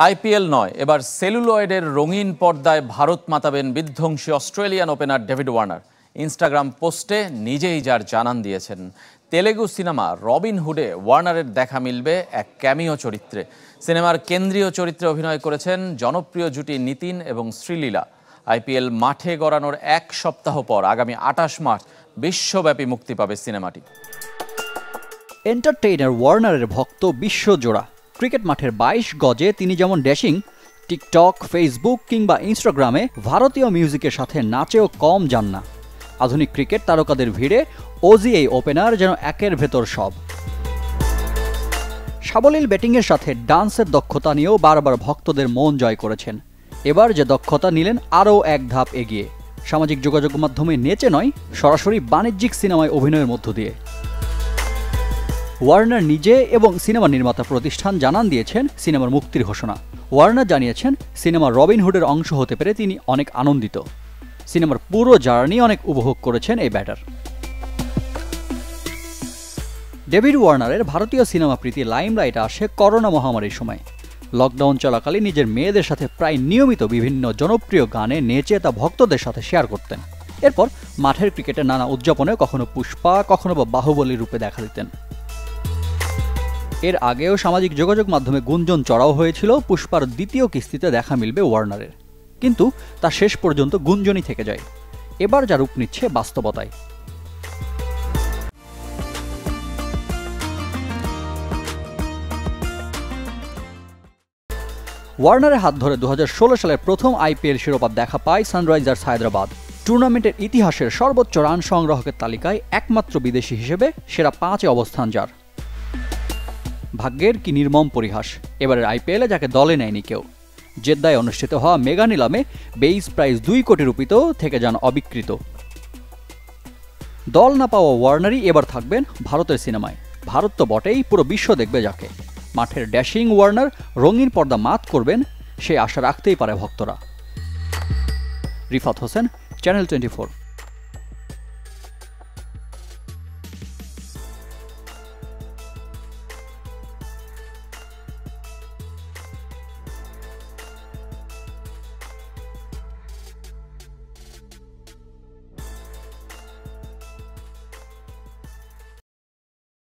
IPL নয়, এবার সেলুলয়েডের রঙিন পর্দায় ভারত মাতাবেন বিধ্বংসী Australian opener David Warner. Instagram পোস্টে নিজেই যার জানান দিয়েছেন। তেলেগু সিনেমা রবিন হুডে ওয়ার্নারের দেখা মিলবে এক ক্যামিও চরিত্রে। সিনেমার কেন্দ্রীয় চরিত্রে অভিনয় করেছেন জনপ্রিয় জুটি নিতিন এবং শ্রীলীলা। আইপিএল মাঠে গড়ানোর এক সপ্তাহ পর আগামী 28 মার্চ বিশ্বব্যাপী মুক্তি পাবে সিনেমাটি। এন্টারটেইনার ওয়ার্নারের ভক্ত বিশ্বজোড়া। ক্রিকেট মাঠের 22 গজে তিনি যেমন ড্যাশিং, টিকটক, ফেসবুক কিংবা ইনস্টাগ্রামে ভারতীয় মিউজিকের সাথে নাচেও কম যান না। আধুনিক ক্রিকেট তারকাদের ভিড়ে ওজি এই ওপেনার যেন একের ভেতর সব। সাবলীল ব্যাটিংয়ের সাথে ডান্সের দক্ষতা নিয়েও বারবার ভক্তদের মন জয় করেছেন। এবার যে দক্ষতা নিলেন আরও এক ধাপ এগিয়ে, সামাজিক যোগাযোগ মাধ্যমে নেচে নয়, সরাসরি বাণিজ্যিক সিনেমায় অভিনয়ের মধ্য দিয়ে। ওয়ার্নার নিজে এবং সিনেমা নির্মাতা প্রতিষ্ঠান জানান দিয়েছেন সিনেমার মুক্তির ঘোষণা। ওয়ার্নার জানিয়েছেন সিনেমা রবিন হুডের অংশ হতে পেরে তিনি অনেক আনন্দিত। সিনেমার পুরো জার্নি অনেক উপভোগ করেছেন এই ব্যাটার। ডেভিড ওয়ার্নারের ভারতীয় সিনেমা প্রীতি লাইমলাইটে আসে করোনা মহামারীর সময়। লকডাউন চলাকালীন নিজের মেয়েদের সাথে প্রায় নিয়মিত বিভিন্ন জনপ্রিয় গানে নেচে তা ভক্তদের সাথে শেয়ার করতেন। এরপর মাঠের ক্রিকেটের নানা উদযাপনে কখনো পুষ্পা, কখনো বা বাহুবলীর রূপে দেখা দিতেন। এর আগেও সামাজিক যোগাযোগ মাধ্যমে গুঞ্জন চড়াও হয়েছিল পুষ্পার দ্বিতীয় কিস্তিতে দেখা মিলবে ওয়ার্নারের, কিন্তু তা শেষ পর্যন্ত গুঞ্জনই থেকে যায়। এবার যা রূপ নিচ্ছে বাস্তবতায়। ওয়ার্নারের হাত ধরে 2016 সালের প্রথম আইপিএল শিরোপা দেখা পায় সানরাইজার্স হায়দ্রাবাদ। টুর্নামেন্টের ইতিহাসের সর্বোচ্চ রান সংগ্রাহকের তালিকায় একমাত্র বিদেশি হিসেবে সেরা 5-এ অবস্থান যার। ভাগ্যের কি নির্মম পরিহাস, এবারের আইপিএলে যাকে দলে নেয়নি কেউ। জেদ্দায় অনুষ্ঠিত হওয়া মেগা নিলামে বেইস প্রাইজ 2 কোটি রুপিতেও থেকে যান অবিকৃত। দল না পাওয়া ওয়ার্নারই এবার থাকবেন ভারতের সিনেমায়। ভারত তো বটেই, পুরো বিশ্ব দেখবে যাকে। মাঠের ড্যাশিং ওয়ার্নার রঙিন পর্দা মাত করবেন, সে আশা রাখতেই পারে ভক্তরা। রিফাত হোসেন, চ্যানেল 24।